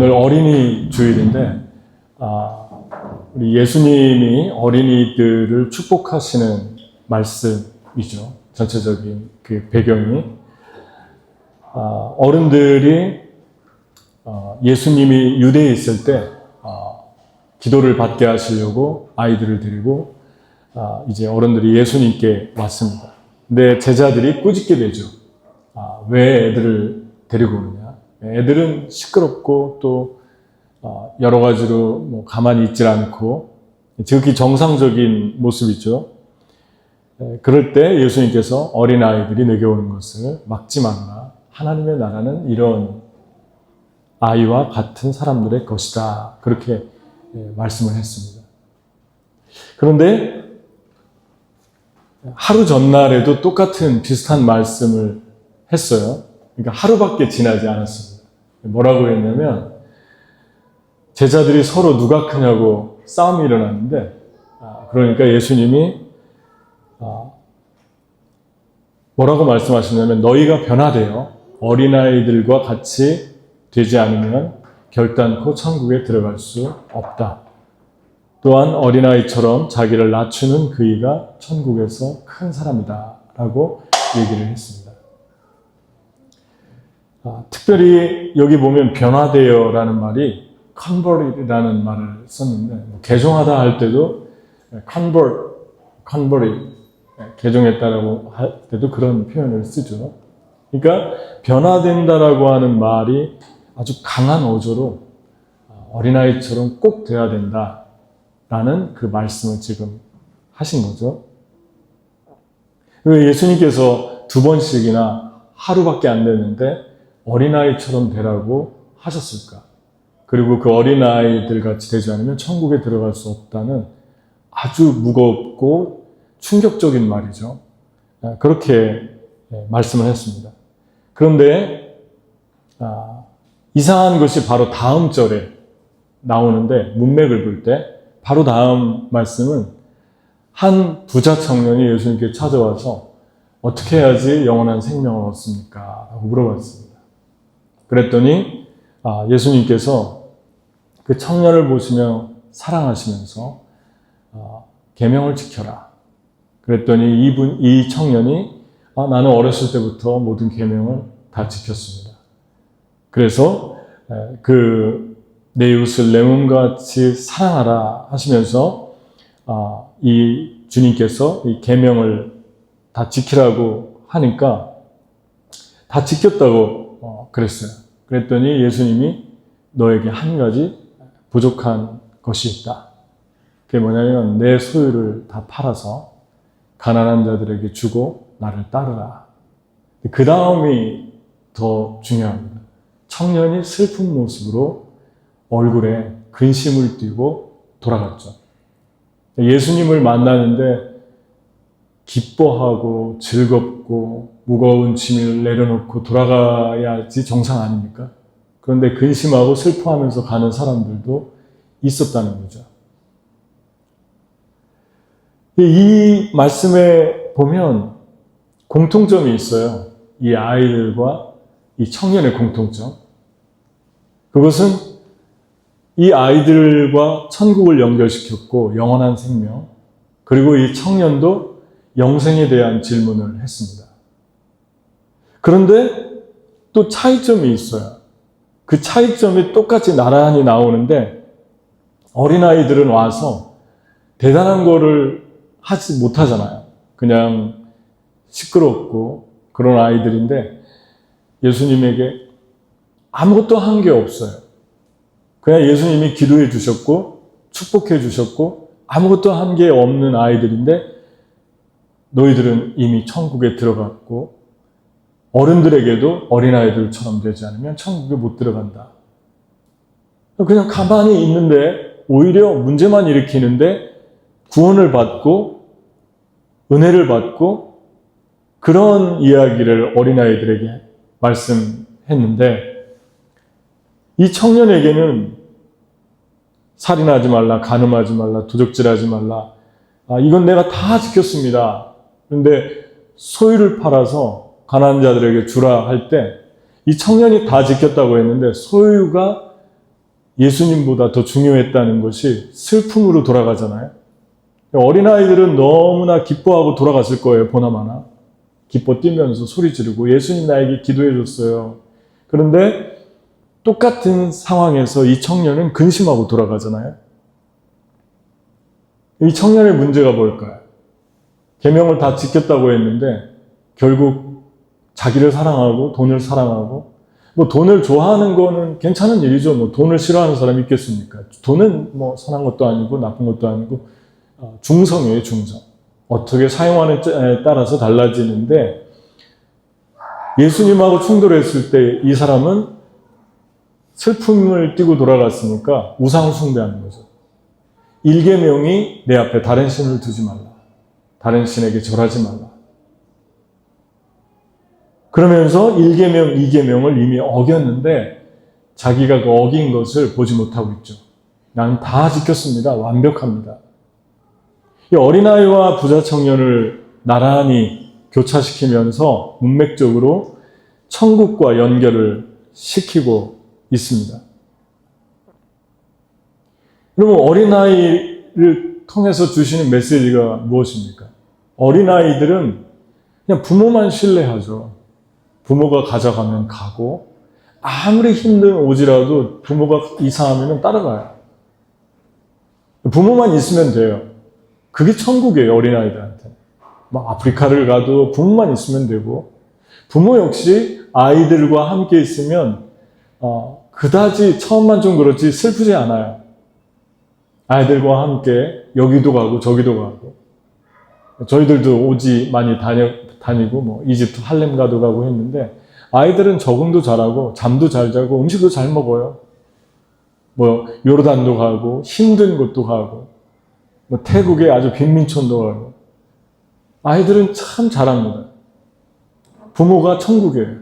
오늘 어린이 주일인데 우리 예수님이 어린이들을 축복하시는 말씀이죠. 전체적인 그 배경이 어른들이 예수님이 유대에 있을 때 기도를 받게 하시려고 아이들을 데리고 이제 어른들이 예수님께 왔습니다. 근데 제자들이 꾸짖게 되죠. 왜 애들을 데리고 오느냐? 애들은 시끄럽고 또 여러 가지로 뭐 가만히 있질 않고 지극히 정상적인 모습이죠. 그럴 때 예수님께서 어린아이들이 내게 오는 것을 막지 말라. 하나님의 나라는 이런 아이와 같은 사람들의 것이다. 그렇게 말씀을 했습니다. 그런데 하루 전날에도 똑같은 비슷한 말씀을 했어요. 그러니까 하루밖에 지나지 않았습니다. 뭐라고 했냐면 제자들이 서로 누가 크냐고 싸움이 일어났는데 그러니까 예수님이 뭐라고 말씀하시냐면 너희가 변화되어 어린아이들과 같이 되지 않으면 결단코 천국에 들어갈 수 없다. 또한 어린아이처럼 자기를 낮추는 그이가 천국에서 큰 사람이다 라고 얘기를 했습니다. 특별히 여기 보면 변화되어 라는 말이 convert이라는 말을 썼는데 개종하다 할 때도 convert, 개종했다라고 할 때도 그런 표현을 쓰죠. 그러니까 변화된다라고 하는 말이 아주 강한 어조로 어린아이처럼 꼭 돼야 된다라는 그 말씀을 지금 하신 거죠. 예수님께서 2번씩이나 하루밖에 안 됐는데 어린아이처럼 되라고 하셨을까? 그리고 그 어린아이들 같이 되지 않으면 천국에 들어갈 수 없다는 아주 무겁고 충격적인 말이죠. 그렇게 말씀을 했습니다. 그런데 이상한 것이 바로 다음 절에 나오는데 문맥을 볼 때 바로 다음 말씀은 한 부자 청년이 예수님께 찾아와서 어떻게 해야지 영원한 생명을 얻습니까? 라고 물어봤습니다. 그랬더니 예수님께서 그 청년을 보시며 사랑하시면서 계명을 지켜라. 그랬더니 이 청년이 나는 어렸을 때부터 모든 계명을 다 지켰습니다. 그래서 내 이웃을 내 몸같이 사랑하라 하시면서 이 주님께서 이 계명을 다 지키라고 하니까 다 지켰다고 그랬어요. 그랬더니 예수님이 너에게 한 가지 부족한 것이 있다. 그게 뭐냐면 내 소유를 다 팔아서 가난한 자들에게 주고 나를 따르라. 그 다음이 더 중요합니다. 청년이 슬픈 모습으로 얼굴에 근심을 띠고 돌아갔죠. 예수님을 만나는데 기뻐하고 즐겁고 무거운 짐을 내려놓고 돌아가야지 정상 아닙니까? 그런데 근심하고 슬퍼하면서 가는 사람들도 있었다는 거죠. 이 말씀에 보면 공통점이 있어요. 이 아이들과 이 청년의 공통점. 그것은 이 아이들과 천국을 연결시켰고 영원한 생명, 그리고 이 청년도 영생에 대한 질문을 했습니다. 그런데 또 차이점이 있어요. 그 차이점이 똑같이 나란히 나오는데 어린아이들은 와서 대단한 거를 하지 못하잖아요. 그냥 시끄럽고 그런 아이들인데 예수님에게 아무것도 한 게 없어요. 그냥 예수님이 기도해 주셨고 축복해 주셨고 아무것도 한 게 없는 아이들인데 너희들은 이미 천국에 들어갔고 어른들에게도 어린아이들처럼 되지 않으면 천국에 못 들어간다. 그냥 가만히 있는데 오히려 문제만 일으키는데 구원을 받고 은혜를 받고 그런 이야기를 어린아이들에게 말씀했는데 이 청년에게는 살인하지 말라, 간음하지 말라, 도적질하지 말라. 이건 내가 다 지켰습니다. 그런데 소유를 팔아서 가난한 자들에게 주라 할 때 이 청년이 다 지켰다고 했는데 소유가 예수님보다 더 중요했다는 것이 슬픔으로 돌아가잖아요. 어린아이들은 너무나 기뻐하고 돌아갔을 거예요. 보나마나. 기뻐 뛰면서 소리 지르고 예수님 나에게 기도해 줬어요. 그런데 똑같은 상황에서 이 청년은 근심하고 돌아가잖아요. 이 청년의 문제가 뭘까요? 계명을 다 지켰다고 했는데 결국 자기를 사랑하고 돈을 사랑하고 뭐 돈을 좋아하는 거는 괜찮은 일이죠. 뭐 돈을 싫어하는 사람이 있겠습니까? 돈은 뭐 선한 것도 아니고 나쁜 것도 아니고 중성이에요, 중성. 어떻게 사용하느냐에 따라서 달라지는데 예수님하고 충돌했을 때 이 사람은 슬픔을 띠고 돌아갔으니까 우상 숭배하는 거죠. 1계명이 내 앞에 다른 신을 두지 말라. 다른 신에게 절하지 말라. 그러면서 1계명, 2계명을 이미 어겼는데 자기가 그 어긴 것을 보지 못하고 있죠. 나는 다 지켰습니다. 완벽합니다. 이 어린아이와 부자 청년을 나란히 교차시키면서 문맥적으로 천국과 연결을 시키고 있습니다. 그러면 어린아이를 통해서 주시는 메시지가 무엇입니까? 어린아이들은 그냥 부모만 신뢰하죠. 부모가 가져가면 가고 아무리 힘든 오지라도 부모가 이상하면 따라가요. 부모만 있으면 돼요. 그게 천국이에요, 어린아이들한테. 뭐 아프리카를 가도 부모만 있으면 되고 부모 역시 아이들과 함께 있으면 그다지 처음만 좀 그렇지 슬프지 않아요. 아이들과 함께 여기도 가고 저기도 가고 저희들도 오지 많이 다니고 뭐 이집트 할렘가도 가고 했는데 아이들은 적응도 잘하고 잠도 잘 자고 음식도 잘 먹어요. 뭐 요르단도 가고 힘든 곳도 가고 뭐 태국의 아주 빈민촌도 가고 아이들은 참 잘합니다. 부모가 천국이에요.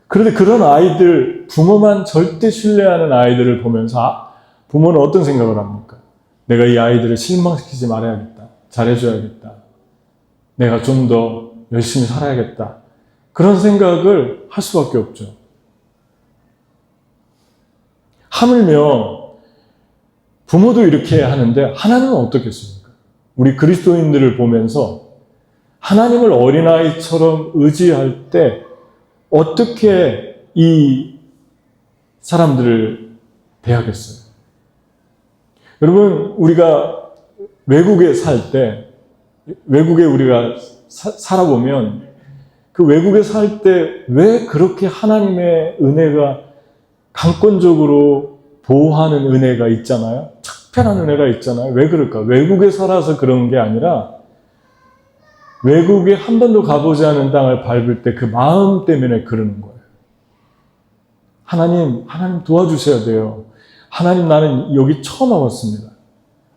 그런데 그런 아이들, 부모만 절대 신뢰하는 아이들을 보면서 부모는 어떤 생각을 합니까? 내가 이 아이들을 실망시키지 말아야겠다. 잘해줘야겠다. 내가 좀 더 열심히 살아야겠다. 그런 생각을 할 수밖에 없죠. 하물며 부모도 이렇게 하는데 하나님은 어떻겠습니까? 우리 그리스도인들을 보면서 하나님을 어린아이처럼 의지할 때 어떻게 이 사람들을 대하겠어요? 여러분, 우리가 외국에 살 때, 외국에 우리가 살아보면 그 외국에 살 때 왜 그렇게 하나님의 은혜가 강권적으로 보호하는 은혜가 있잖아요? 특별한 은혜가 있잖아요. 왜 그럴까? 외국에 살아서 그런 게 아니라 외국에 한 번도 가보지 않은 땅을 밟을 때 그 마음 때문에 그러는 거예요. 하나님 도와주셔야 돼요. 하나님, 나는 여기 처음 와봤습니다.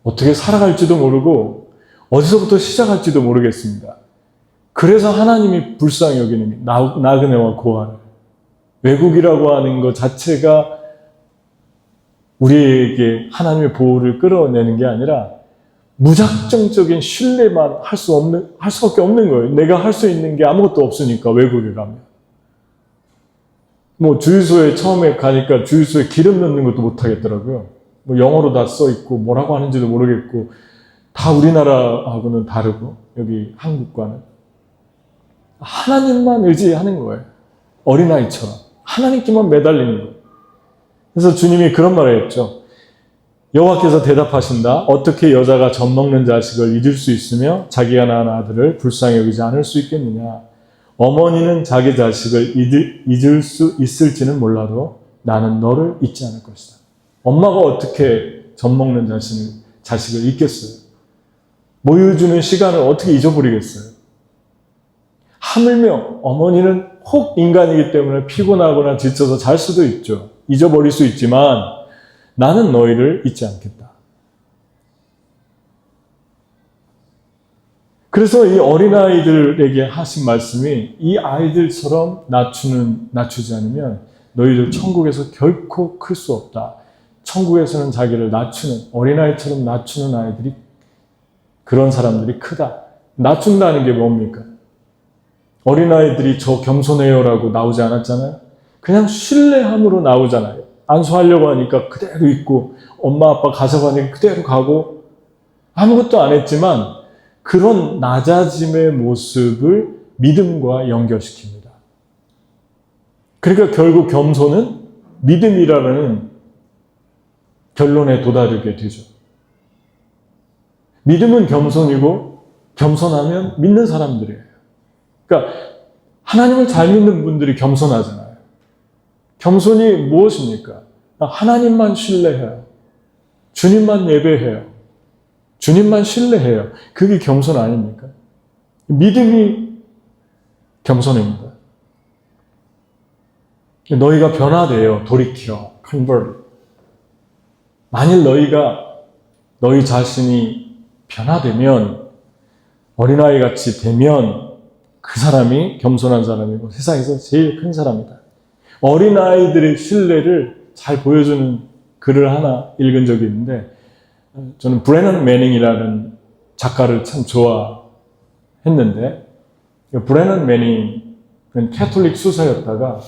어떻게 살아갈지도 모르고 어디서부터 시작할지도 모르겠습니다. 그래서 하나님이 불쌍히 여기는 나그네와 고아를. 외국이라고 하는 것 자체가 우리에게 하나님의 보호를 끌어내는 게 아니라 무작정적인 신뢰만 할 수밖에 없는 거예요. 내가 할 수 있는 게 아무것도 없으니까, 외국에 가면. 뭐 주유소에 처음에 가니까 주유소에 기름 넣는 것도 못 하겠더라고요. 뭐 영어로 다 써 있고 뭐라고 하는지도 모르겠고 다 우리나라하고는 다르고 여기 한국과는 하나님만 의지하는 거예요. 어린아이처럼 하나님께만 매달리는 거예요. 그래서 주님이 그런 말을 했죠. 여호와께서 대답하신다. 어떻게 여자가 젖먹는 자식을 잊을 수 있으며 자기가 낳은 아들을 불쌍히 여기지 않을 수 있겠느냐. 어머니는 자기 자식을 잊을 수 있을지는 몰라도 나는 너를 잊지 않을 것이다. 엄마가 어떻게 젖먹는 자식을 잊겠어요? 모유 주는 시간을 어떻게 잊어버리겠어요? 하물며 어머니는 혹 인간이기 때문에 피곤하거나 지쳐서 잘 수도 있죠. 잊어버릴 수 있지만 나는 너희를 잊지 않겠다. 그래서 이 어린아이들에게 하신 말씀이 이 아이들처럼 낮추지 않으면 너희들 천국에서 결코 클 수 없다. 천국에서는 자기를 낮추는, 어린아이처럼 낮추는 아이들이, 그런 사람들이 크다. 낮춘다는 게 뭡니까? 어린아이들이 저 겸손해요라고 나오지 않았잖아요. 그냥 신뢰함으로 나오잖아요. 안수하려고 하니까 그대로 있고, 엄마 아빠 가자고 하니까 그대로 가고, 아무것도 안 했지만 그런 낮아짐의 모습을 믿음과 연결시킵니다. 그러니까 결국 겸손은 믿음이라는 결론에 도달하게 되죠. 믿음은 겸손이고 겸손하면 믿는 사람들이에요. 그러니까 하나님을 잘 믿는 분들이 겸손하잖아요. 겸손이 무엇입니까? 하나님만 신뢰해요. 주님만 예배해요. 주님만 신뢰해요. 그게 겸손 아닙니까? 믿음이 겸손입니다. 너희가 변화되어 돌이켜, convert. 만일 너희 자신이 변화되면, 어린아이 같이 되면 그 사람이 겸손한 사람이고 세상에서 제일 큰 사람이다. 어린아이들의 신뢰를 잘 보여주는 글을 하나 읽은 적이 있는데, 저는 브레넌 매닝이라는 작가를 참 좋아했는데, 브레넌 매닝은 캐톨릭 수사였다가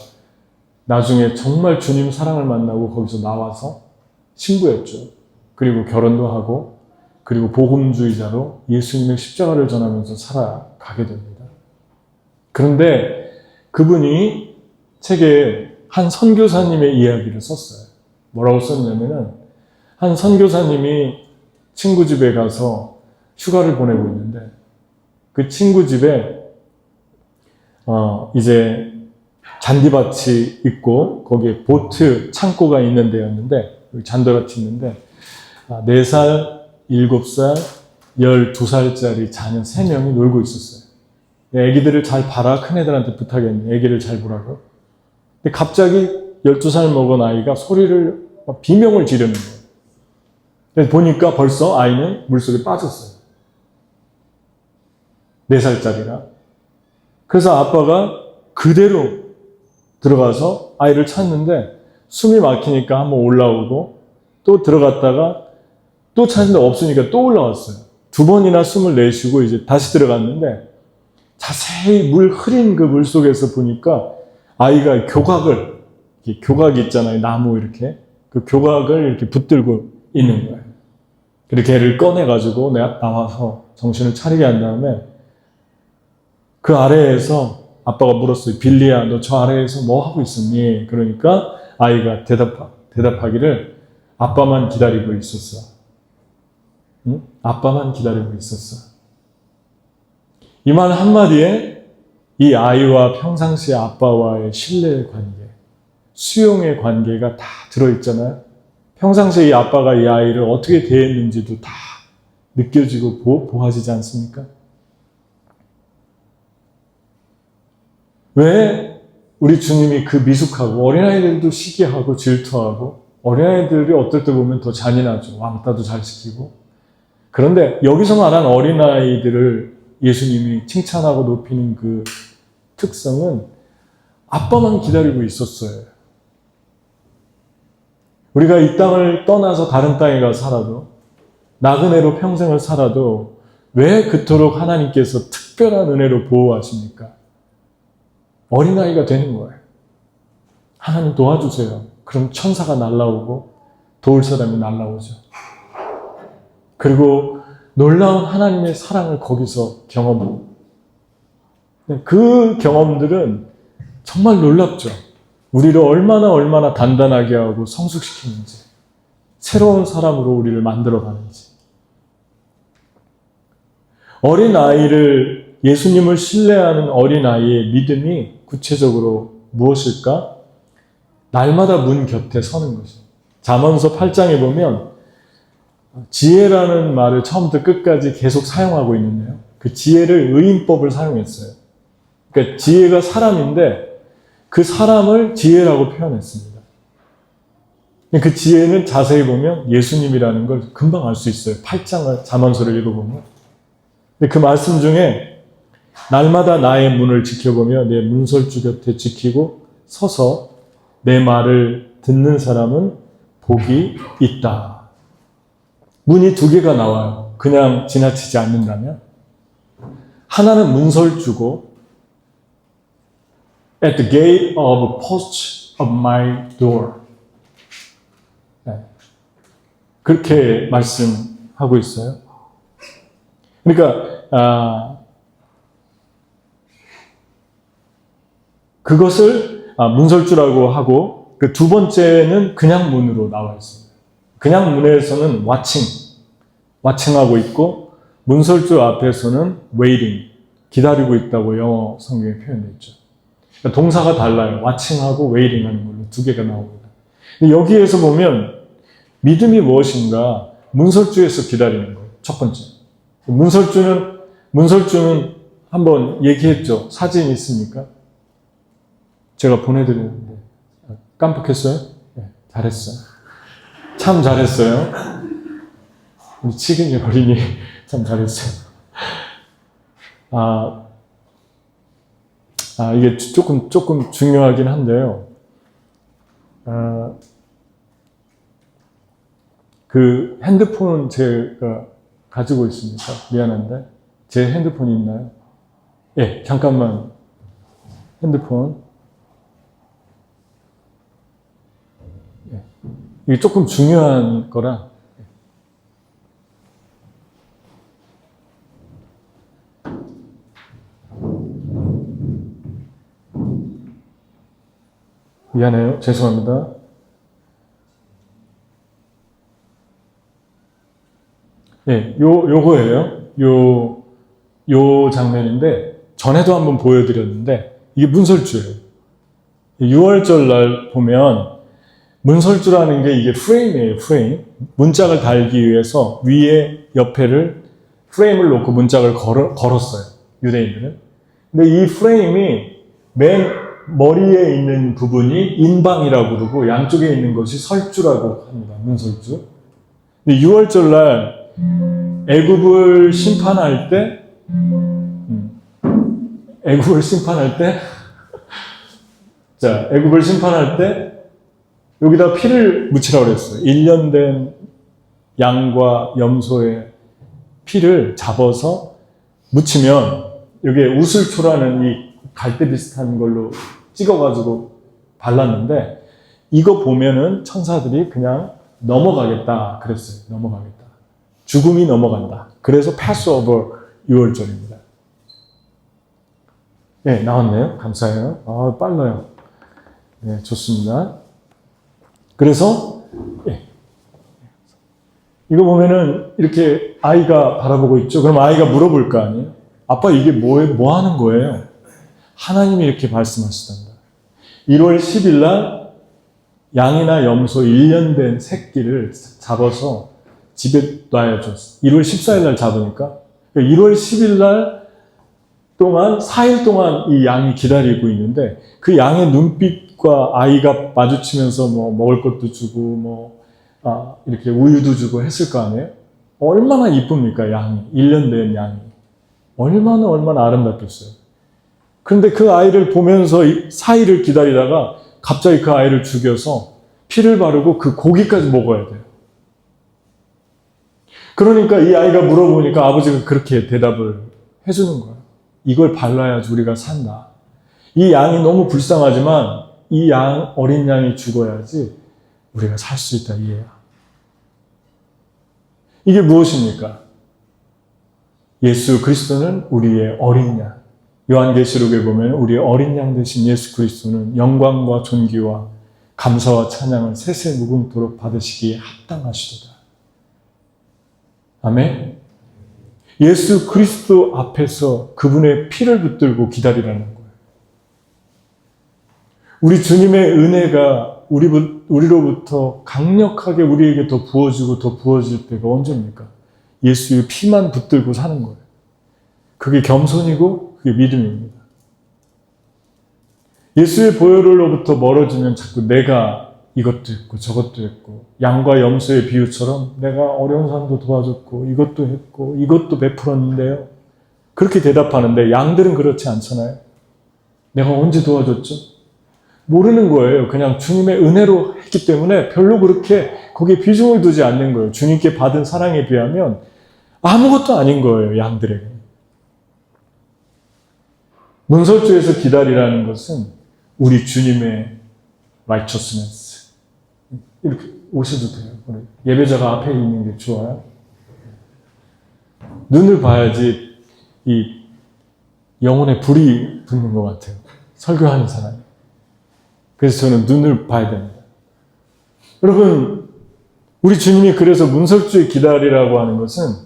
나중에 정말 주님 사랑을 만나고 거기서 나와서 신부였죠. 그리고 결혼도 하고, 그리고 복음주의자로 예수님의 십자가를 전하면서 살아가게 됩니다. 그런데 그분이 책에 한 선교사님의 이야기를 썼어요. 뭐라고 썼냐면은, 한 선교사님이 친구 집에 가서 휴가를 보내고 있는데, 그 친구 집에 이제 잔디밭이 있고 거기에 보트 창고가 있는 데였는데, 잔디밭이 있는데 4살, 7살, 12살짜리 자녀 3명이 놀고 있었어요. 애기들을 잘 봐라, 큰애들한테 부탁했는데 애기를 잘 보라고. 근데 갑자기 12살 먹은 아이가 소리를 비명을 지르는 거예요. 그래서 보니까 벌써 아이는 물속에 빠졌어요. 4살짜리라. 그래서 아빠가 그대로 들어가서 아이를 찾는데 숨이 막히니까 한번 올라오고, 또 들어갔다가 또 찾는데 없으니까 또 올라왔어요. 2번이나 숨을 내쉬고 이제 다시 들어갔는데, 자세히 물 흐린 그 물속에서 보니까 아이가 교각이 있잖아요. 나무 이렇게. 그 교각을 이렇게 붙들고 있는 거예요. 그리고 걔를 꺼내가지고 내가 나와서 정신을 차리게 한 다음에 그 아래에서 아빠가 물었어요. 빌리야, 너 저 아래에서 뭐 하고 있었니? 그러니까 아이가 대답하기를 아빠만 기다리고 있었어. 응? 아빠만 기다리고 있었어. 이 말 한마디에 이 아이와 평상시 아빠와의 신뢰의 관계, 수용의 관계가 다 들어있잖아요. 평상시에 이 아빠가 이 아이를 어떻게 대했는지도 다 느껴지고 보아지지 않습니까? 왜 우리 주님이 그 미숙하고, 어린아이들도 시기하고 질투하고, 어린아이들이 어떨 때 보면 더 잔인하죠. 왕따도 잘 시키고. 그런데 여기서 말한 어린아이들을 예수님이 칭찬하고 높이는 그 특성은 아빠만 기다리고 있었어요. 우리가 이 땅을 떠나서 다른 땅에 가서 살아도, 나그네로 평생을 살아도 왜 그토록 하나님께서 특별한 은혜로 보호하십니까? 어린아이가 되는 거예요. 하나님 도와주세요. 그럼 천사가 날라오고 도울 사람이 날라오죠. 그리고 놀라운 하나님의 사랑을 거기서 경험하고, 그 경험들은 정말 놀랍죠. 우리를 얼마나 단단하게 하고 성숙시키는지, 새로운 사람으로 우리를 만들어가는지. 어린아이를, 예수님을 신뢰하는 어린아이의 믿음이 구체적으로 무엇일까? 날마다 문 곁에 서는 것이죠. 잠언서 8장에 보면 지혜라는 말을 처음부터 끝까지 계속 사용하고 있는데요. 그 지혜를 의인법을 사용했어요. 그러니까 지혜가 사람인데 그 사람을 지혜라고 표현했습니다. 그 지혜는 자세히 보면 예수님이라는 걸 금방 알 수 있어요. 8장을 잠언서를 읽어보면. 근데 그 말씀 중에 날마다 나의 문을 지켜보며 내 문설주 곁에 지키고 서서 내 말을 듣는 사람은 복이 있다. 문이 2개가 나와요. 그냥 지나치지 않는다면. 하나는 문설주고, at the gate of post of my door. 네. 그렇게 말씀하고 있어요. 그러니까 그것을 문설주라고 하고 그 두 번째는 그냥 문으로 나와 있습니다. 그냥 문에서는 watching하고 있고 문설주 앞에서는 waiting, 기다리고 있다고 영어 성경에 표현되어 있죠. 그러니까 동사가 달라요. watching하고 waiting하는 걸로 두 개가 나옵니다. 근데 여기에서 보면 믿음이 무엇인가? 문설주에서 기다리는 거예요. 첫 번째. 문설주는 한번 얘기했죠. 사진 있습니까? 제가 보내드렸는데 깜빡했어요? 네, 잘했어요. 참 잘했어요. 우리 치근이 어린이 참 잘했어요. 이게 조금 중요하긴 한데요. 그 핸드폰 제가 가지고 있습니다. 미안한데 제 핸드폰이 있나요? 예, 잠깐만. 핸드폰. 예. 이게 조금 중요한 거라. 미안해요. 죄송합니다. 예, 요거예요. 요 장면인데, 전에도 한번 보여드렸는데, 이게 문설주예요. 6월절 날 보면, 문설주라는 게 이게 프레임이에요, 프레임. 문짝을 달기 위해서 위에 옆에를 프레임을 놓고 문짝을 걸었어요, 유대인들은. 근데 이 프레임이 맨 머리에 있는 부분이 인방이라고 그러고, 양쪽에 있는 것이 설주라고 합니다, 문설주. 근데 6월절 날, 애굽을 심판할 때 애굽을 심판할 때 여기다 피를 묻히라고 그랬어요. 1년 된 양과 염소의 피를 잡아서 묻히면 여기에 우슬초라는 이 갈대 비슷한 걸로 찍어가지고 발랐는데 이거 보면은 천사들이 그냥 넘어가겠다 그랬어요. 넘어가겠다. 죽음이 넘어간다. 그래서 패스오버 6월절입니다. 네, 나왔네요. 감사해요. 빨라요. 네, 좋습니다. 그래서 이거 보면은 이렇게 아이가 바라보고 있죠. 그럼 아이가 물어볼 거 아니에요? 아빠 이게 뭐 하는 거예요? 하나님이 이렇게 말씀하시단다. 1월 10일 날 양이나 염소 1년 된 새끼를 잡아서 집에 놔야죠. 1월 14일 날 잡으니까 1월 10일 날 동안 4일 동안 이 양이 기다리고 있는데 그 양의 눈빛과 아이가 마주치면서 뭐 먹을 것도 주고 이렇게 우유도 주고 했을 거 아니에요? 얼마나 이쁩니까, 양이. 1년 된 양이. 얼마나 아름답겠어요. 그런데 그 아이를 보면서 4일을 기다리다가 갑자기 그 아이를 죽여서 피를 바르고 그 고기까지 먹어야 돼요. 그러니까 이 아이가 물어보니까 아버지가 그렇게 대답을 해주는 거예요. 이걸 발라야지 우리가 산다. 이 양이 너무 불쌍하지만 이 어린 양이 죽어야지 우리가 살 수 있다, 이해야. 이게 무엇입니까? 예수 그리스도는 우리의 어린 양. 요한계시록에 보면 우리의 어린 양 되신 예수 그리스도는 영광과 존귀와 감사와 찬양을 세세 무궁토록 받으시기에 합당하시도다. 아멘. 예수 그리스도 앞에서 그분의 피를 붙들고 기다리라는 거예요. 우리 주님의 은혜가 우리로부터 강력하게 우리에게 더 부어지고 더 부어질 때가 언제입니까? 예수의 피만 붙들고 사는 거예요. 그게 겸손이고 그게 믿음입니다. 예수의 보혈로부터 멀어지면 자꾸 내가 이것도 했고 저것도 했고 양과 염소의 비유처럼 내가 어려운 사람도 도와줬고 이것도 했고 이것도 베풀었는데요. 그렇게 대답하는데 양들은 그렇지 않잖아요. 내가 언제 도와줬죠? 모르는 거예요. 그냥 주님의 은혜로 했기 때문에 별로 그렇게 거기에 비중을 두지 않는 거예요. 주님께 받은 사랑에 비하면 아무것도 아닌 거예요. 양들에게. 문설주에서 기다리라는 것은 우리 주님의 righteousness. 이렇게 오셔도 돼요. 우리 예배자가 앞에 있는 게 좋아요. 눈을 봐야지 이 영혼에 불이 붙는 것 같아요. 설교하는 사람이. 그래서 저는 눈을 봐야 됩니다. 여러분, 우리 주님이 그래서 문설주에 기다리라고 하는 것은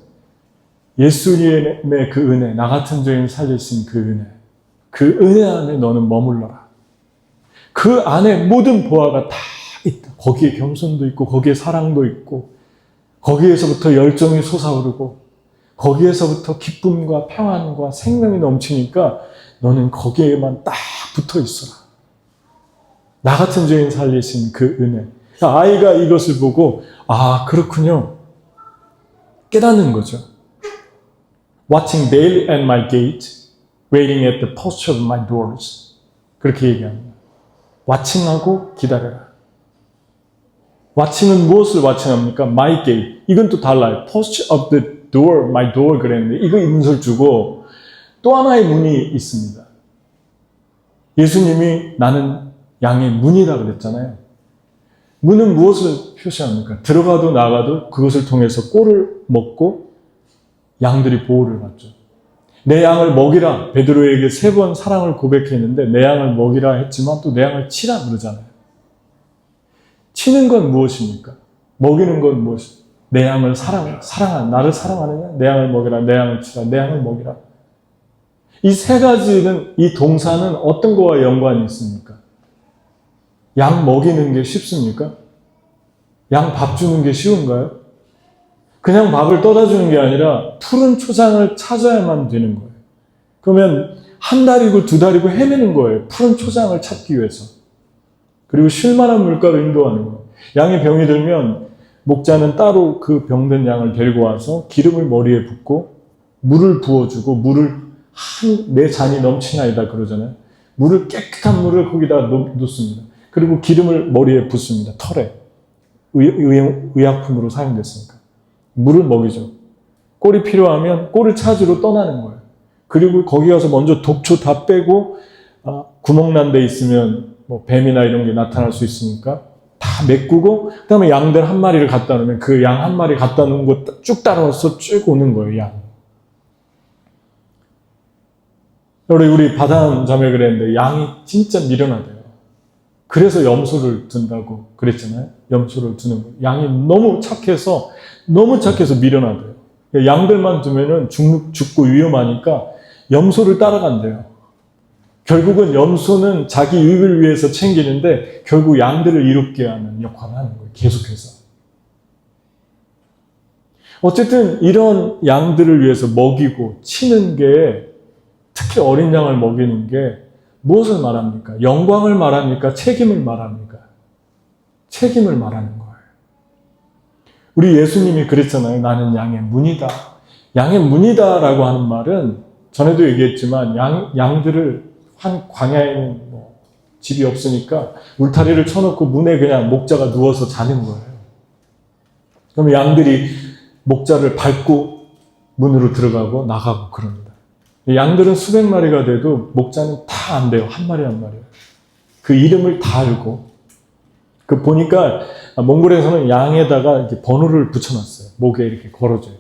예수님의 그 은혜, 나 같은 죄인 살리신 그 은혜 안에 너는 머물러라. 그 안에 모든 보화가 다 있다. 거기에 겸손도 있고, 거기에 사랑도 있고, 거기에서부터 열정이 솟아오르고, 거기에서부터 기쁨과 평안과 생명이 넘치니까 너는 거기에만 딱 붙어 있어라. 나 같은 죄인 살리신 그 은혜. 아이가 이것을 보고, 아, 그렇군요. 깨닫는 거죠. Watching daily at my gate, waiting at the post of my doors. 그렇게 얘기합니다. watching하고 기다려라. watching은 무엇을 watching합니까? my gate. 이건 또 달라요. post of the door, my door 그랬는데 이거 문설주고 또 하나의 문이 있습니다. 예수님이 나는 양의 문이다 그랬잖아요. 문은 무엇을 표시합니까? 들어가도 나가도 그것을 통해서 꼴을 먹고 양들이 보호를 받죠. 내 양을 먹이라. 베드로에게 3번 사랑을 고백했는데 내 양을 먹이라 했지만 또 내 양을 치라 그러잖아요. 치는 건 무엇입니까? 먹이는 건 무엇입니까? 내 양을 나를 사랑하느냐? 내 양을 먹이라. 내 양을 치라. 내 양을 먹이라. 이 3가지는, 이 동사는 어떤 거와 연관이 있습니까? 양 먹이는 게 쉽습니까? 양 밥 주는 게 쉬운가요? 그냥 밥을 떠다 주는 게 아니라 푸른 초장을 찾아야만 되는 거예요. 그러면 1달이고 2달이고 헤매는 거예요. 푸른 초장을 찾기 위해서. 그리고 쉴만한 물가로 인도하는 거예요. 양이 병이 들면 목자는 따로 그 병든 양을 데리고 와서 기름을 머리에 붓고 물을 부어주고 물을 내 잔이 넘치나이다 그러잖아요. 깨끗한 물을 거기다 놓습니다. 그리고 기름을 머리에 붓습니다. 털에. 의약품으로 사용됐으니까. 물을 먹이죠. 꼴이 필요하면 꼴을 찾으러 떠나는 거예요. 그리고 거기 가서 먼저 독초 다 빼고 구멍 난 데 있으면 뭐 뱀이나 이런 게 나타날 수 있으니까 다 메꾸고 그 다음에 양들 1마리를 갖다 놓으면 그 양 1마리 갖다 놓은 거 쭉 따라와서 쭉 오는 거예요. 양. 우리 바다한 자매 그랬는데 양이 진짜 미련하대요. 그래서 염소를 둔다고 그랬잖아요. 염소를 두는 거예요. 양이 너무 착해서 미련하대요. 양들만 두면은 죽고 위험하니까 염소를 따라간대요. 결국은 염소는 자기 이익을 위해서 챙기는데 결국 양들을 이롭게 하는 역할을 하는 거예요. 계속해서. 어쨌든 이런 양들을 위해서 먹이고 치는 게, 특히 어린 양을 먹이는 게 무엇을 말합니까? 영광을 말합니까? 책임을 말합니까? 책임을 말하는 거예요. 우리 예수님이 그랬잖아요. 나는 양의 문이다. 양의 문이다라고 하는 말은 전에도 얘기했지만 양들을 한 광야에는 집이 없으니까 울타리를 쳐놓고 문에 그냥 목자가 누워서 자는 거예요. 그러면 양들이 목자를 밟고 문으로 들어가고 나가고 그럽니다. 양들은 수백 마리가 돼도 목자는 다 안 돼요. 1마리 1마리. 그 이름을 다 알고. 보니까 몽골에서는 양에다가 이렇게 번호를 붙여놨어요. 목에 이렇게 걸어줘요.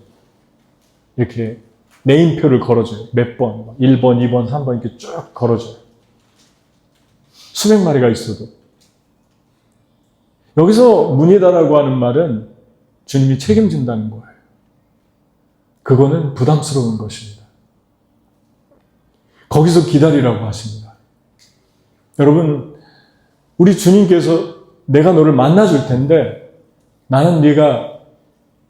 이렇게 네임표를 걸어줘요. 몇 번, 1번, 2번, 3번 이렇게 쭉 걸어줘요. 수백 마리가 있어도. 여기서 문이다라고 하는 말은 주님이 책임진다는 거예요. 그거는 부담스러운 것입니다. 거기서 기다리라고 하십니다. 여러분, 우리 주님께서 내가 너를 만나줄 텐데 나는 네가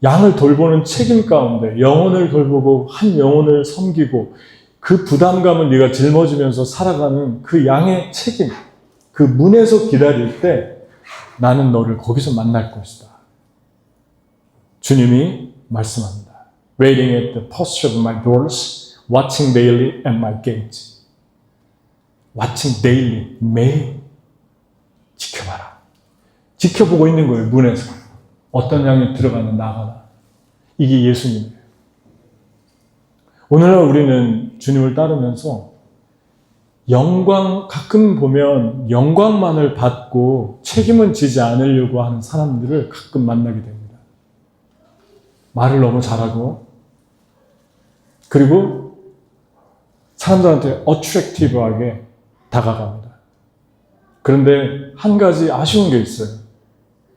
양을 돌보는 책임 가운데 영혼을 돌보고 한 영혼을 섬기고 그 부담감을 네가 짊어지면서 살아가는 그 양의 책임, 그 문에서 기다릴 때 나는 너를 거기서 만날 것이다. 주님이 말씀합니다. Waiting at the post of my doors, watching daily at my gate. watching daily, 매일 지켜봐라. 지켜보고 있는 거예요, 문에서. 어떤 양이 들어가나 나가나. 이게 예수님이에요. 오늘날 우리는 주님을 따르면서 가끔 보면 영광만을 받고 책임은 지지 않으려고 하는 사람들을 가끔 만나게 됩니다. 말을 너무 잘하고, 그리고 사람들한테 어트랙티브하게 다가갑니다. 그런데 한 가지 아쉬운 게 있어요.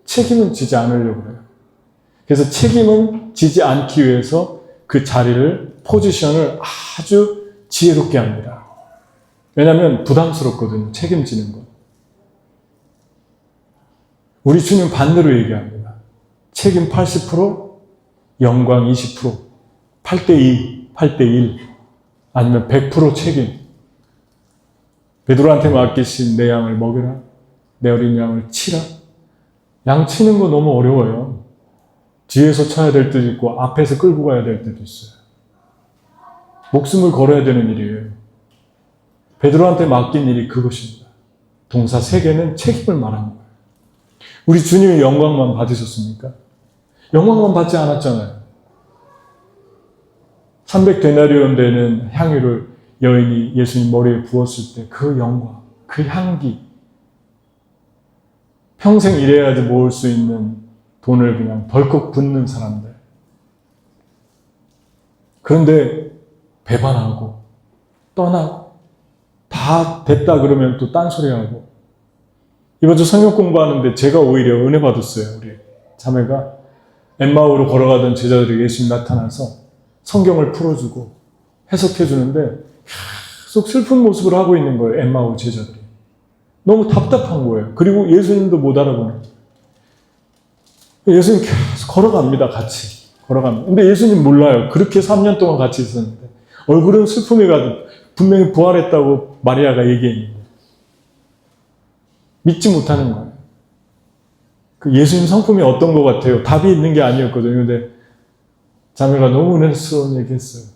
책임은 지지 않으려고 해요. 그래서 책임은 지지 않기 위해서 그 자리를, 포지션을 아주 지혜롭게 합니다. 왜냐하면 부담스럽거든요. 책임지는 것. 우리 주님 반대로 얘기합니다. 책임 80%, 영광 20%, 8대2, 8대1, 아니면 100% 책임. 베드로한테 맡기신 내 양을 먹여라, 내 어린 양을 치라. 양 치는 거 너무 어려워요. 뒤에서 쳐야 될 때도 있고 앞에서 끌고 가야 될 때도 있어요. 목숨을 걸어야 되는 일이에요. 베드로한테 맡긴 일이 그것입니다. 동사 3개는 책임을 말하는 거예요. 우리 주님이 영광만 받으셨습니까? 영광만 받지 않았잖아요. 300데나리온 되는 향유를 여인이 예수님 머리에 부었을 때 그 영광, 그 향기, 평생 일해야지 모을 수 있는 돈을 그냥 덜컥 붓는 사람들. 그런데 배반하고 떠나고 다 됐다 그러면 또 딴소리하고. 이번 주 성경 공부하는데 제가 오히려 은혜 받았어요. 우리 자매가 엠마오로 걸어가던 제자들에게 예수님 나타나서 성경을 풀어주고 해석해주는데 계속 슬픈 모습을 하고 있는 거예요. 엠마오 제자들이. 너무 답답한 거예요. 그리고 예수님도 못 알아보는 거예요. 예수님 계속 걸어갑니다. 같이 걸어갑니다. 근데 예수님 몰라요. 그렇게 3년 동안 같이 있었는데 얼굴은 슬픔이 가득, 분명히 부활했다고 마리아가 얘기했는데 믿지 못하는 거예요. 그 예수님 성품이 어떤 것 같아요? 답이 있는 게 아니었거든요. 근데 자매가 너무 은혜스러운 얘기 했어요.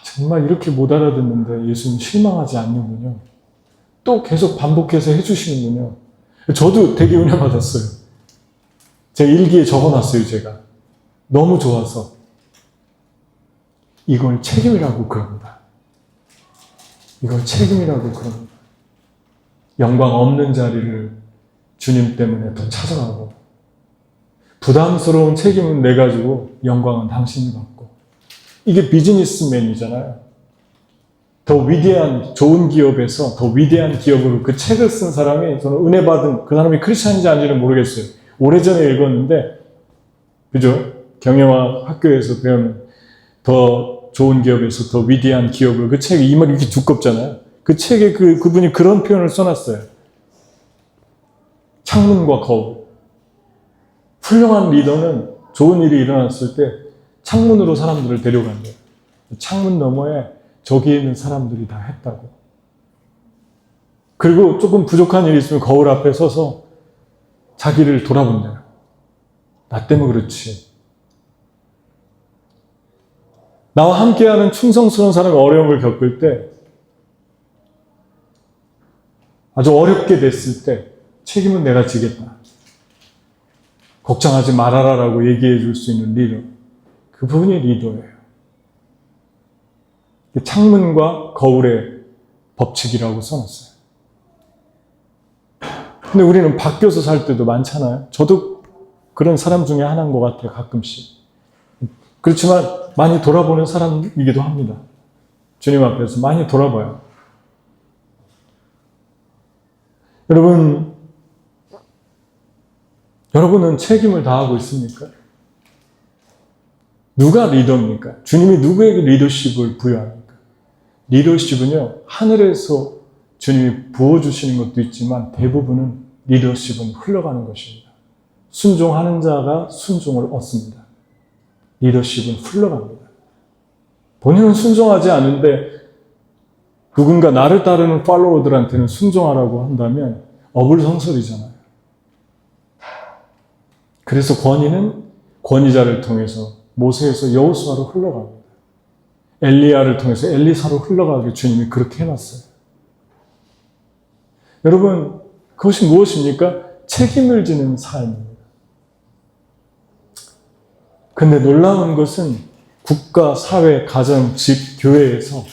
정말 이렇게 못 알아듣는데 예수님 실망하지 않는군요. 또 계속 반복해서 해주시는군요. 저도 되게 은혜 받았어요. 제 일기에 적어놨어요, 제가. 너무 좋아서. 이걸 책임이라고 그럽니다. 이걸 책임이라고 그럽니다. 영광 없는 자리를 주님 때문에 더 찾아가고, 부담스러운 책임은 내 가지고 영광은 당신이 받고. 이게 비즈니스맨이잖아요. 더 위대한 좋은 기업에서 더 위대한 기업으로 그 책을 쓴 사람이, 저는 은혜 받은 그 사람이 크리스찬인지 아닌지는 모르겠어요. 오래전에 읽었는데, 그죠? 경영학 학교에서 배우면 더 좋은 기업에서 더 위대한 기업을, 그 책이 이 말이 이렇게 두껍잖아요. 그 책에 그분이 그런 표현을 써놨어요. 창문과 거울. 훌륭한 리더는 좋은 일이 일어났을 때 창문으로 사람들을 데려간대요. 창문 너머에 저기 있는 사람들이 다 했다고. 그리고 조금 부족한 일이 있으면 거울 앞에 서서 자기를 돌아본대요. 나 때문에 그렇지. 나와 함께하는 충성스러운 사람이 어려움을 겪을 때, 아주 어렵게 됐을 때 책임은 내가 지겠다. 걱정하지 말아라라고 얘기해 줄 수 있는 리더. 그분이 리더예요. 창문과 거울의 법칙이라고 써놨어요. 근데 우리는 바뀌어서 살 때도 많잖아요. 저도 그런 사람 중에 하나인 것 같아요. 가끔씩. 그렇지만 많이 돌아보는 사람이기도 합니다. 주님 앞에서 많이 돌아봐요. 여러분은 책임을 다하고 있습니까? 누가 리더입니까? 주님이 누구에게 리더십을 부여합니까? 리더십은요, 하늘에서 주님이 부어주시는 것도 있지만 대부분은 리더십은 흘러가는 것입니다. 순종하는 자가 순종을 얻습니다. 리더십은 흘러갑니다. 본인은 순종하지 않는데 누군가 나를 따르는 팔로워들한테는 순종하라고 한다면 어불성설이잖아요. 그래서 권위는 권위자를 통해서 모세에서 여호수아로 흘러갑니다. 엘리야를 통해서 엘리사로 흘러가게 주님이 그렇게 해놨어요. 여러분, 그것이 무엇입니까? 책임을 지는 삶입니다. 근데 놀라운 것은 국가, 사회, 가정, 집, 교회에서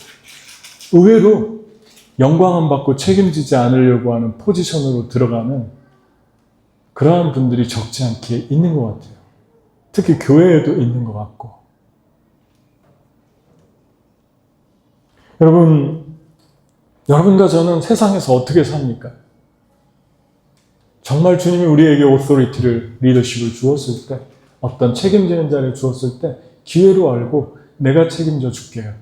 의외로 영광은 받고 책임지지 않으려고 하는 포지션으로 들어가는 그러한 분들이 적지 않게 있는 것 같아요. 특히 교회에도 있는 것 같고. 여러분과 저는 세상에서 어떻게 삽니까? 정말 주님이 우리에게 오토리티를, 리더십을 주었을 때, 어떤 책임지는 자리를 주었을 때 기회로 알고 내가 책임져 줄게요.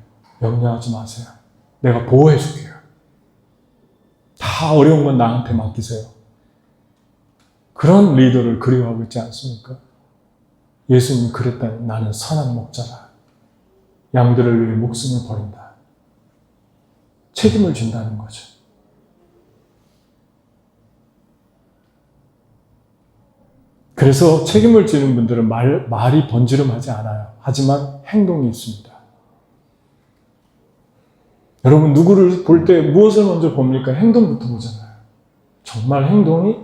염려하지 마세요. 내가 보호해 줄게요. 다 어려운 건 나한테 맡기세요. 그런 리더를 그리워하고 있지 않습니까? 예수님이 그랬다니 나는 선한 목자라. 양들을 위해 목숨을 버린다. 책임을 진다는 거죠. 그래서 책임을 지는 분들은 말이 번지름하지 않아요. 하지만 행동이 있습니다. 여러분 누구를 볼 때 무엇을 먼저 봅니까? 행동부터 보잖아요. 정말 행동이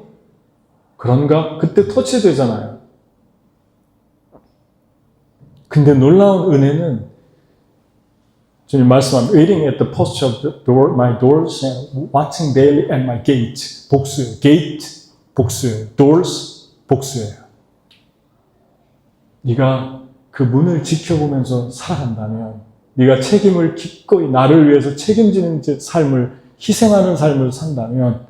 그런가? 그때 터치되잖아요. 근데 놀라운 은혜는 주님 말씀하면 waiting at the post of the door, my doors and watching daily at my gate. 복수예요. gate 복수예요. doors 복수예요. 네가 그 문을 지켜보면서 살아간다면, 네가 책임을 기꺼이 나를 위해서 책임지는 삶을, 희생하는 삶을 산다면,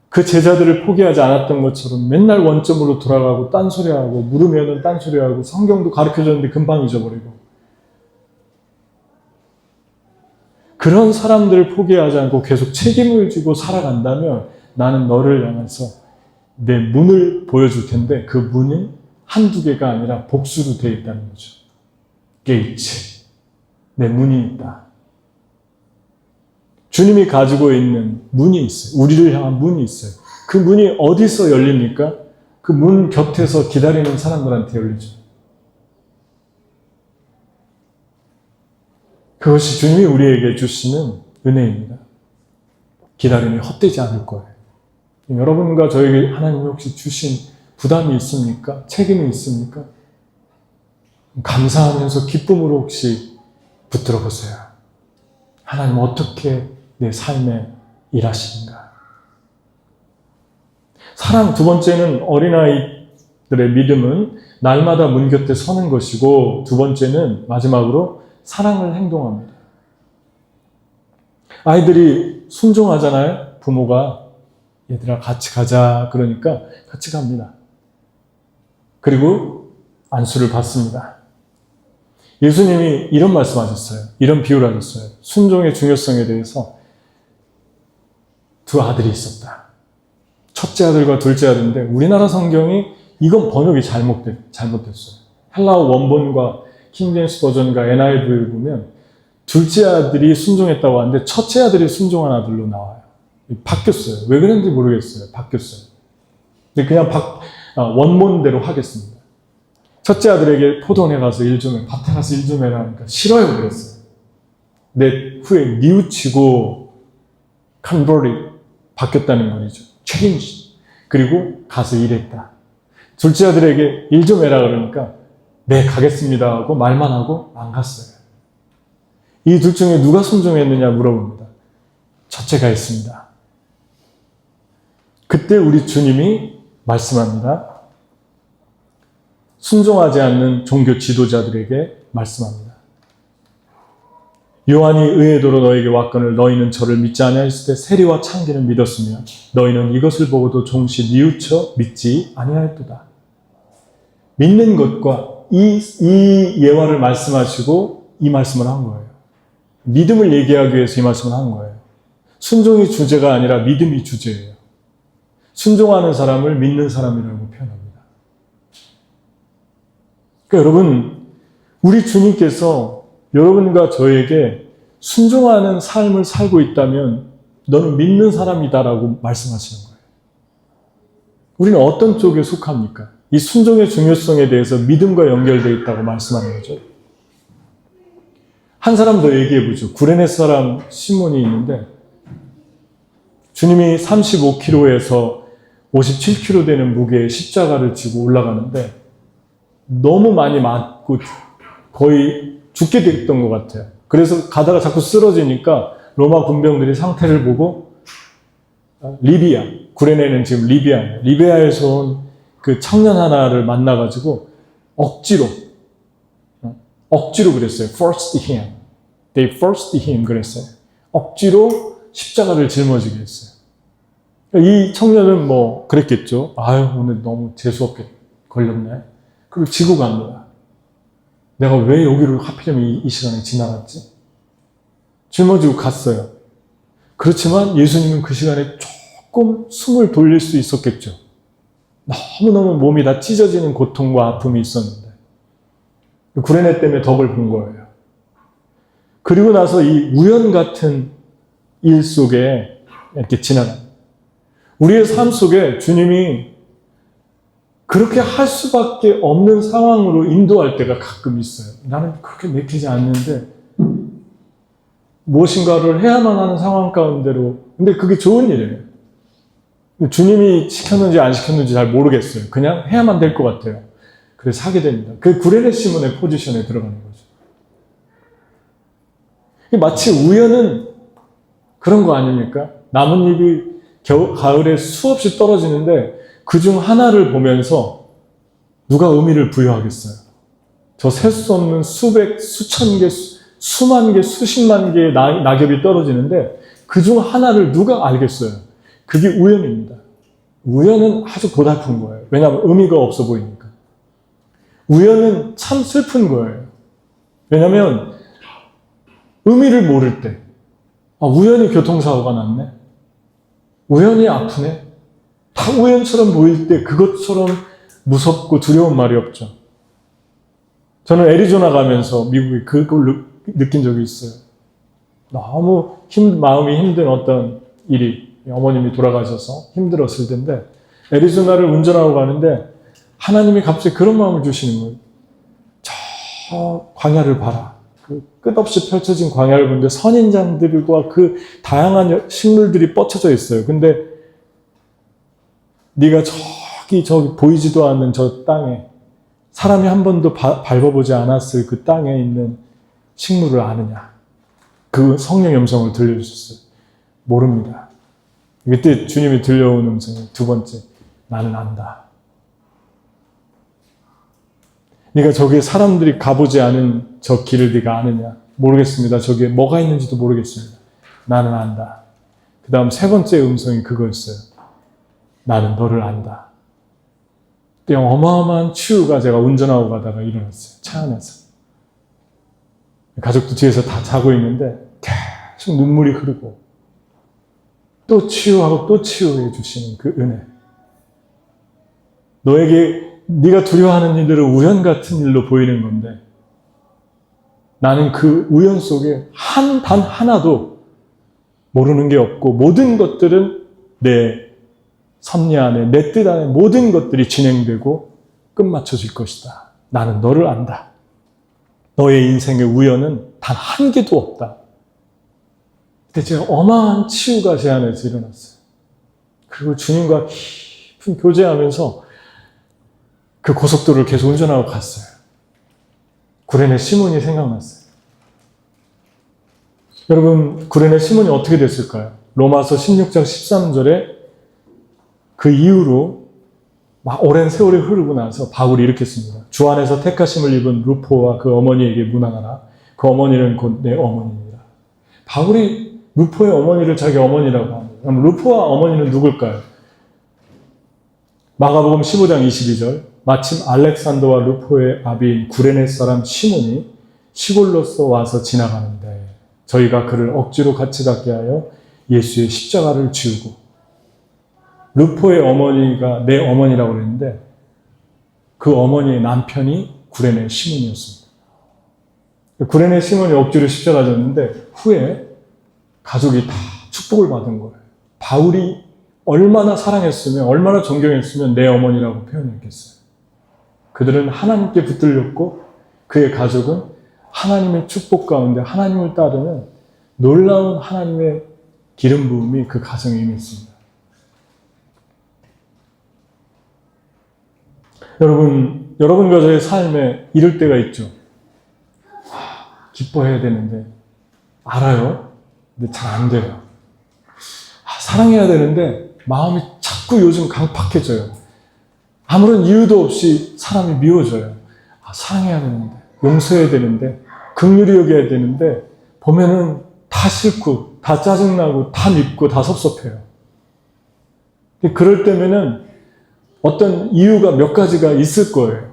그 제자들을 포기하지 않았던 것처럼 맨날 원점으로 돌아가고 딴소리하고 물으면은 딴소리하고 성경도 가르쳐줬는데 금방 잊어버리고, 그런 사람들을 포기하지 않고 계속 책임을 지고 살아간다면 나는 너를 향해서 내 문을 보여줄 텐데 그 문은 한두 개가 아니라 복수로 되어 있다는 거죠. 게이트. 내 문이 있다. 주님이 가지고 있는 문이 있어요. 우리를 향한 문이 있어요. 그 문이 어디서 열립니까? 그 문 곁에서 기다리는 사람들한테 열리죠. 그것이 주님이 우리에게 주시는 은혜입니다. 기다림이 헛되지 않을 거예요. 여러분과 저에게 하나님이 혹시 주신 부담이 있습니까? 책임이 있습니까? 감사하면서 기쁨으로 혹시 붙들어 보세요. 하나님 어떻게 내 삶에 일하시는가? 사랑, 두 번째는 어린아이들의 믿음은 날마다 문 곁에 서는 것이고, 두 번째는 마지막으로 사랑을 행동합니다. 아이들이 순종하잖아요. 부모가 얘들아 같이 가자 그러니까 같이 갑니다. 그리고 안수를 받습니다. 예수님이 이런 말씀하셨어요. 이런 비유를 하셨어요. 순종의 중요성에 대해서 두 아들이 있었다. 첫째 아들과 둘째 아들인데 우리나라 성경이 이건 번역이 잘못됐어요. 헬라어 원본과 킹제임스 버전과 NIV를 보면 둘째 아들이 순종했다고 하는데 첫째 아들이 순종한 아들로 나와요. 바뀌었어요. 왜 그런지 모르겠어요. 바뀌었어요. 근데 그냥 원본대로 하겠습니다. 첫째 아들에게 포도원에 가서 일 좀 해, 밭에 가서 일 좀 해라 하니까 싫어요 그랬어요. 근데 후에 뉘우치고 컨버리 바뀌었다는 말이죠. 체인지. 그리고 가서 일했다. 둘째 아들에게 일 좀 해라 그러니까 네 가겠습니다 하고 말만 하고 안 갔어요. 이 둘 중에 누가 순종했느냐 물어봅니다. 첫째가 했습니다. 그때 우리 주님이 말씀합니다. 순종하지 않는 종교 지도자들에게 말씀합니다. 요한이 의의 도로 너에게 왔거늘 너희는 저를 믿지 아니하였을 때 세리와 창기는 믿었으며 너희는 이것을 보고도 종시 뉘우쳐 믿지 아니하였도다. 믿는 것과 이 예화를 말씀하시고 이 말씀을 한 거예요. 믿음을 얘기하기 위해서 이 말씀을 한 거예요. 순종이 주제가 아니라 믿음이 주제예요. 순종하는 사람을 믿는 사람이라고 표현합니다. 그러니까 여러분, 우리 주님께서 여러분과 저에게 순종하는 삶을 살고 있다면 너는 믿는 사람이다라고 말씀하시는 거예요. 우리는 어떤 쪽에 속합니까? 이 순종의 중요성에 대해서 믿음과 연결되어 있다고 말씀하는 거죠. 한 사람 더 얘기해보죠. 구레네 사람 시몬이 있는데 주님이 35kg에서 57kg 되는 무게의 십자가를 지고 올라가는데 너무 많이 맞고 거의 죽게 됐던 것 같아요. 그래서 가다가 자꾸 쓰러지니까 로마 군병들이 상태를 보고 리비아, 구레네는 지금 리비아예요. 리비아에서 온 그 청년 하나를 만나가지고 억지로 그랬어요. Forced him. They forced him 그랬어요. 억지로 십자가를 짊어지게 했어요. 이 청년은 뭐 그랬겠죠. 아유, 오늘 너무 재수없게 걸렸네. 그리고 지고 갑니다. 내가 왜 여기를 하필이면 이 시간에 지나갔지? 짊어지고 갔어요. 그렇지만 예수님은 그 시간에 조금 숨을 돌릴 수 있었겠죠. 너무너무 몸이 다 찢어지는 고통과 아픔이 있었는데 구레네 때문에 덕을 본 거예요. 그리고 나서 이 우연 같은 일 속에 이렇게 지나갑니다. 우리의 삶 속에 주님이 그렇게 할 수밖에 없는 상황으로 인도할 때가 가끔 있어요. 나는 그렇게 내키지 않는데 무엇인가를 해야만 하는 상황 가운데로. 근데 그게 좋은 일이에요. 주님이 시켰는지 안 시켰는지 잘 모르겠어요. 그냥 해야만 될 것 같아요. 그래서 하게 됩니다. 그 구레네 시몬의 포지션에 들어가는 거죠. 마치 우연은 그런 거 아닙니까? 나뭇잎이 가을에 수없이 떨어지는데 그중 하나를 보면서 누가 의미를 부여하겠어요? 저 셀 수 없는 수백, 수천 개, 수만 개, 수십만 개의 낙엽이 떨어지는데 그중 하나를 누가 알겠어요? 그게 우연입니다. 우연은 아주 고달픈 거예요. 왜냐하면 의미가 없어 보이니까. 우연은 참 슬픈 거예요. 왜냐하면 의미를 모를 때 우연히 교통사고가 났네. 우연히 아프네. 다 우연처럼 보일 때 그것처럼 무섭고 두려운 말이 없죠. 저는 애리조나 가면서 미국에 그걸 느낀 적이 있어요. 너무 마음이 힘든 어떤 일이 어머님이 돌아가셔서 힘들었을 텐데 애리조나를 운전하고 가는데 하나님이 갑자기 그런 마음을 주시는 거예요. 저 광야를 봐라. 그 끝없이 펼쳐진 광야를 보는데 선인장들과 그 다양한 식물들이 뻗쳐져 있어요. 근데 네가 저기 보이지도 않는 저 땅에 사람이 한 번도 밟아보지 않았을 그 땅에 있는 식물을 아느냐. 그 성령의 음성을 들려주셨어요. 모릅니다. 그때 주님이 들려온 음성이 두 번째, 나는 안다. 네가 저기에 사람들이 가보지 않은 저 길을 네가 아느냐? 모르겠습니다. 저기에 뭐가 있는지도 모르겠습니다. 나는 안다. 그 다음 세 번째 음성이 그거였어요. 나는 너를 안다. 그때 어마어마한 치유가 제가 운전하고 가다가 일어났어요. 차 안에서. 가족도 뒤에서 다 자고 있는데 계속 눈물이 흐르고 또 치유하고 또 치유해 주시는 그 은혜. 너에게 네가 두려워하는 일들은 우연 같은 일로 보이는 건데 나는 그 우연 속에 단 하나도 모르는 게 없고 모든 것들은 내 섭리 안에 내 뜻 안에 모든 것들이 진행되고 끝마쳐질 것이다. 나는 너를 안다. 너의 인생의 우연은 단 한 개도 없다. 그때 제가 어마어마한 치유가 제 안에서 일어났어요. 그리고 주님과 깊은 교제하면서 그 고속도로를 계속 운전하고 갔어요. 구레네 시몬이 생각났어요. 여러분, 구레네 시몬이 어떻게 됐을까요? 로마서 16장 13절에 그 이후로 막 오랜 세월이 흐르고 나서 바울이 이렇게 씁니다. 주 안에서 택하심을 입은 루포와 그 어머니에게 문안하라. 그 어머니는 곧 내 어머니니라. 바울이 루포의 어머니를 자기 어머니라고 합니다. 그럼 루포와 어머니는 누굴까요? 마가복음 15장 22절 마침 알렉산더와 루포의 아비인 구레네 사람 시몬이 시골로서 와서 지나가는데 저희가 그를 억지로 같이 갖게 하여 예수의 십자가를 지우고 루포의 어머니가 내 어머니라고 그랬는데 그 어머니의 남편이 구레네 시몬이었습니다. 구레네 시몬이 억지로 십자가 졌는데 후에 가족이 다 축복을 받은 거예요. 바울이 얼마나 사랑했으면 얼마나 존경했으면 내 어머니라고 표현했겠어요. 그들은 하나님께 붙들렸고 그의 가족은 하나님의 축복 가운데 하나님을 따르는 놀라운 하나님의 기름 부음이 그 가정에 임했습니다. 여러분과 저의 삶에 이럴 때가 있죠. 기뻐해야 되는데 알아요. 근데 잘 안 돼요. 사랑해야 되는데 마음이 자꾸 요즘 강팍해져요. 아무런 이유도 없이 사람이 미워져요. 사랑해야 되는데, 용서해야 되는데, 긍휼히 여겨야 되는데 보면은 다 싫고 다 짜증나고 다 밉고 다 섭섭해요. 그럴 때면은 어떤 이유가 몇 가지가 있을 거예요.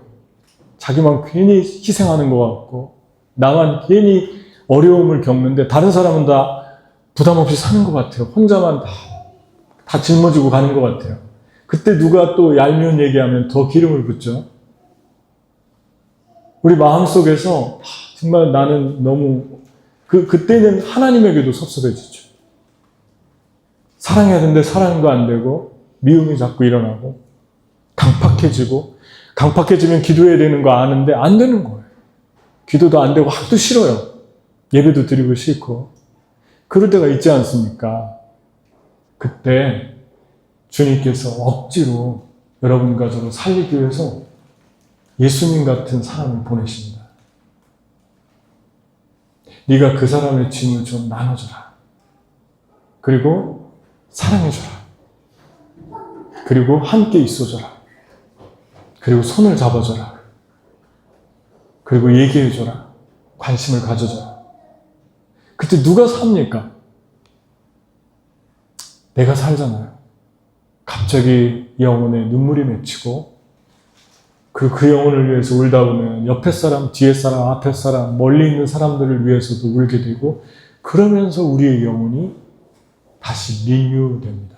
자기만 괜히 희생하는 것 같고 나만 괜히 어려움을 겪는데 다른 사람은 다 부담 없이 사는 것 같아요. 혼자만 다 짊어지고 가는 것 같아요. 그때 누가 또 얄미운 얘기하면 더 기름을 붓죠. 우리 마음속에서 정말 나는 너무 그때는 하나님에게도 섭섭해지죠. 사랑해야 되는데 사랑도 안 되고 미움이 자꾸 일어나고 강팍해지면 기도해야 되는 거 아는데 안 되는 거예요. 기도도 안 되고 하도 싫어요. 예배도 드리고 싫고 그럴 때가 있지 않습니까? 그때 주님께서 억지로 여러분과 저를 살리기 위해서 예수님 같은 사람을 보내십니다. 네가 그 사람의 짐을 좀 나눠줘라. 그리고 사랑해줘라. 그리고 함께 있어줘라. 그리고 손을 잡아줘라. 그리고 얘기해줘라. 관심을 가져줘라. 그때 누가 삽니까? 내가 살잖아요. 갑자기 영혼에 눈물이 맺히고 그리고 그 영혼을 위해서 울다 보면 옆에 사람, 뒤에 사람, 앞에 사람, 멀리 있는 사람들을 위해서도 울게 되고 그러면서 우리의 영혼이 다시 리뉴됩니다.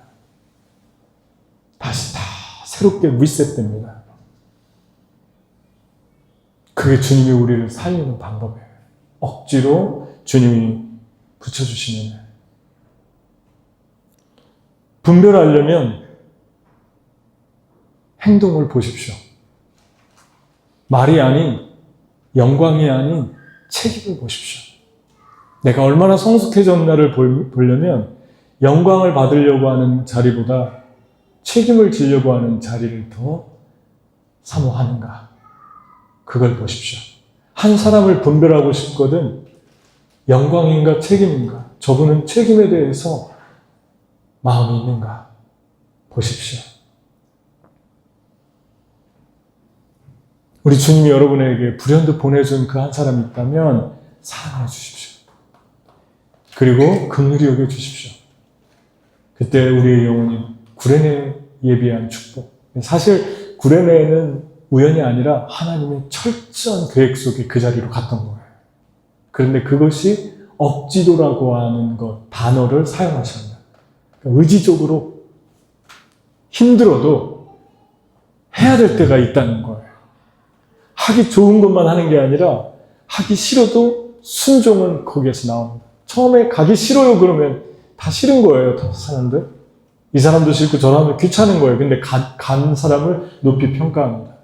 다시 다 새롭게 리셋됩니다. 그게 주님이 우리를 살리는 방법이에요. 억지로 주님이 붙여주시는. 분별하려면 행동을 보십시오. 말이 아닌, 영광이 아닌 책임을 보십시오. 내가 얼마나 성숙해졌나를 보려면 영광을 받으려고 하는 자리보다 책임을 지려고 하는 자리를 더 사모하는가. 그걸 보십시오. 한 사람을 분별하고 싶거든 영광인가 책임인가. 저분은 책임에 대해서 마음이 있는가 보십시오. 우리 주님이 여러분에게 불현듯 보내준 그 한 사람이 있다면 사랑해 주십시오. 그리고 긍휼히 여겨 주십시오. 그때 우리의 영혼이 구레네 예비한 축복. 사실 구레네는 우연이 아니라 하나님의 철저한 계획 속에 그 자리로 갔던 거예요. 그런데 그것이 억지도라고 하는 것, 단어를 사용하셨습니다. 그러니까 의지적으로 힘들어도 해야 될 때가 있다는 거예요. 하기 좋은 것만 하는 게 아니라 하기 싫어도 순종은 거기에서 나옵니다. 처음에 가기 싫어요 그러면 다 싫은 거예요. 사람들. 이 사람도 싫고 저 사람도 귀찮은 거예요. 근데 간 사람을 높이 평가합니다.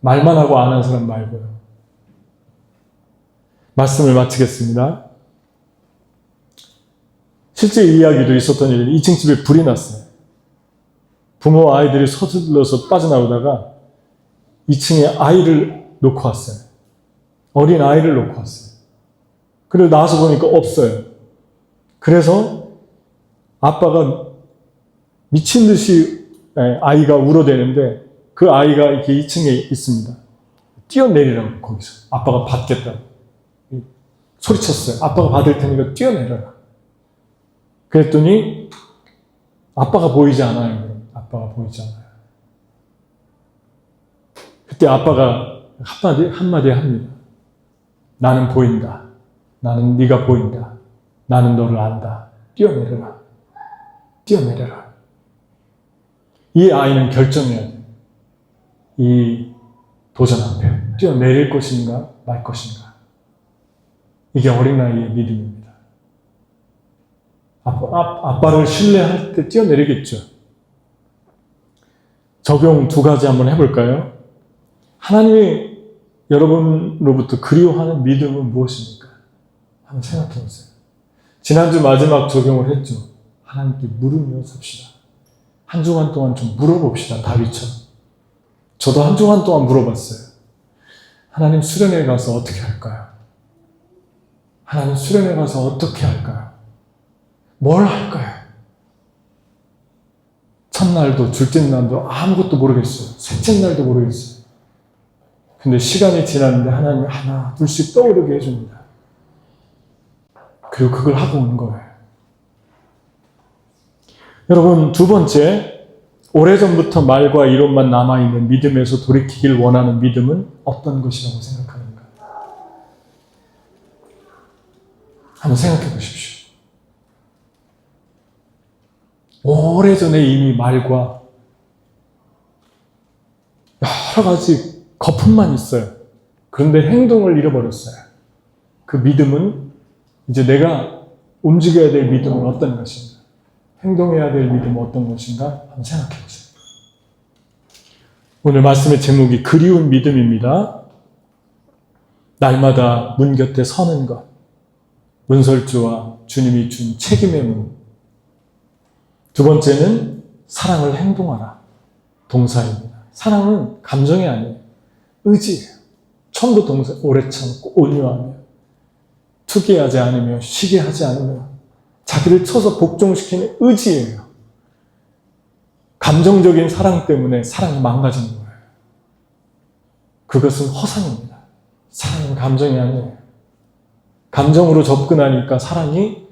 말만 하고 안 한 사람 말고요. 말씀을 마치겠습니다. 실제 이야기도 있었던 일인데 2층 집에 불이 났어요. 부모와 아이들이 서둘러서 빠져나오다가 2층에 아이를 놓고 왔어요. 어린 아이를 놓고 왔어요. 그리고 나와서 보니까 없어요. 그래서 아빠가 미친 듯이 아이가 울어대는데 그 아이가 이렇게 2층에 있습니다. 뛰어내리라고 거기서. 아빠가 받겠다고. 소리쳤어요. 아빠가 받을 테니까 뛰어내려라. 그랬더니 아빠가 보이지 않아요. 아빠가 보이지 않아요. 그때 아빠가 한마디 합니다. 나는 보인다. 나는 네가 보인다. 나는 너를 안다. 뛰어내려라. 뛰어내려라. 이 아이는 결정해야 돼요. 이 도전 앞에 뛰어내릴 것인가 말 것인가. 이게 어린아이의 믿음입니다. 아빠를 신뢰할 때 뛰어내리겠죠. 적용 2가지 한번 해볼까요? 하나님이 여러분으로부터 그리워하는 믿음은 무엇입니까? 한번 생각해 보세요. 지난주 마지막 적용을 했죠. 하나님께 물으며 삽시다. 한 주간 동안 좀 물어봅시다. 다윗처럼. 저도 한 주간 동안 물어봤어요. 하나님 수련회 가서 어떻게 할까요? 하나님 수련회 가서 어떻게 할까요? 뭘 할까요? 첫날도 둘째 날도 아무것도 모르겠어요. 셋째 날도 모르겠어요. 근데 시간이 지났는데 하나님이 하나 둘씩 떠오르게 해줍니다. 그리고 그걸 하고 오는 거예요. 여러분, 두 번째, 오래전부터 말과 이론만 남아있는 믿음에서 돌이키길 원하는 믿음은 어떤 것이라고 생각하는가? 한번 생각해 보십시오. 오래전에 이미 말과 여러 가지 거품만 있어요. 그런데 행동을 잃어버렸어요. 그 믿음은 이제 내가 움직여야 될 믿음은 어떤 것인가? 행동해야 될 믿음은 어떤 것인가? 한번 생각해 보세요. 오늘 말씀의 제목이 그리운 믿음입니다. 날마다 문 곁에 서는 것. 문설주와 주님이 준 책임의 문. 두 번째는 사랑을 행동하라. 동사입니다. 사랑은 감정이 아니에요. 의지예요. 처음부터 동사, 오래 참고 온유하며 투기하지 않으며 쉬게 하지 않으며 자기를 쳐서 복종시키는 의지예요. 감정적인 사랑 때문에 사랑이 망가지는 거예요. 그것은 허상입니다. 사랑은 감정이 아니에요. 감정으로 접근하니까 사랑이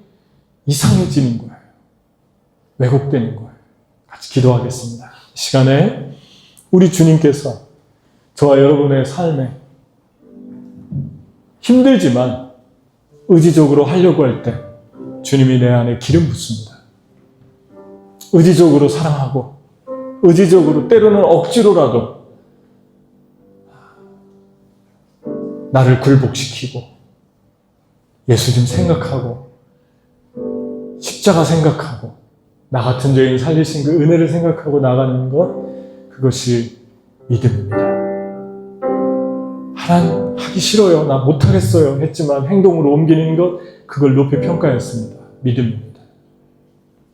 이상해지는 거예요. 왜곡되는 거예요. 같이 기도하겠습니다. 이 시간에 우리 주님께서 저와 여러분의 삶에 힘들지만 의지적으로 하려고 할 때 주님이 내 안에 기름 붓습니다. 의지적으로 사랑하고 의지적으로 때로는 억지로라도 나를 굴복시키고 예수님 생각하고 십자가 생각하고 나 같은 죄인 살리신 그 은혜를 생각하고 나가는 것, 그것이 믿음입니다. 하나님 하기 싫어요, 나 못하겠어요 했지만 행동으로 옮기는 것, 그걸 높이 평가했습니다. 믿음입니다.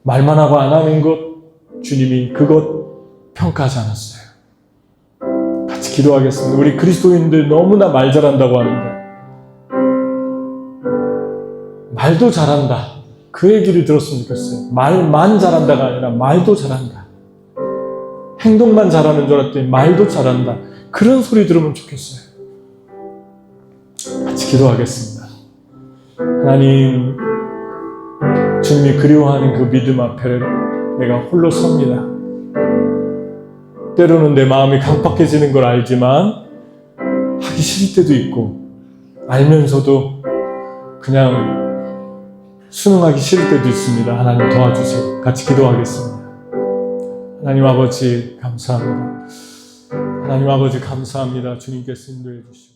말만 하고 안 하는 것, 주님이 그것 평가하지 않았어요. 같이 기도하겠습니다. 우리 그리스도인들 너무나 말 잘한다고 하는데 말도 잘한다, 그 얘기를 들었으면 좋겠어요. 말만 잘한다가 아니라 말도 잘한다. 행동만 잘하는 줄 알았더니 말도 잘한다. 그런 소리 들으면 좋겠어요. 같이 기도하겠습니다. 하나님, 주님이 그리워하는 그 믿음 앞에 내가 홀로 섭니다. 때로는 내 마음이 강팍해지는 걸 알지만 하기 싫을 때도 있고 알면서도 그냥 순응하기 싫을 때도 있습니다. 하나님 도와주세요. 같이 기도하겠습니다. 하나님 아버지 감사합니다. 하나님 아버지 감사합니다. 주님께서 인도해 주시고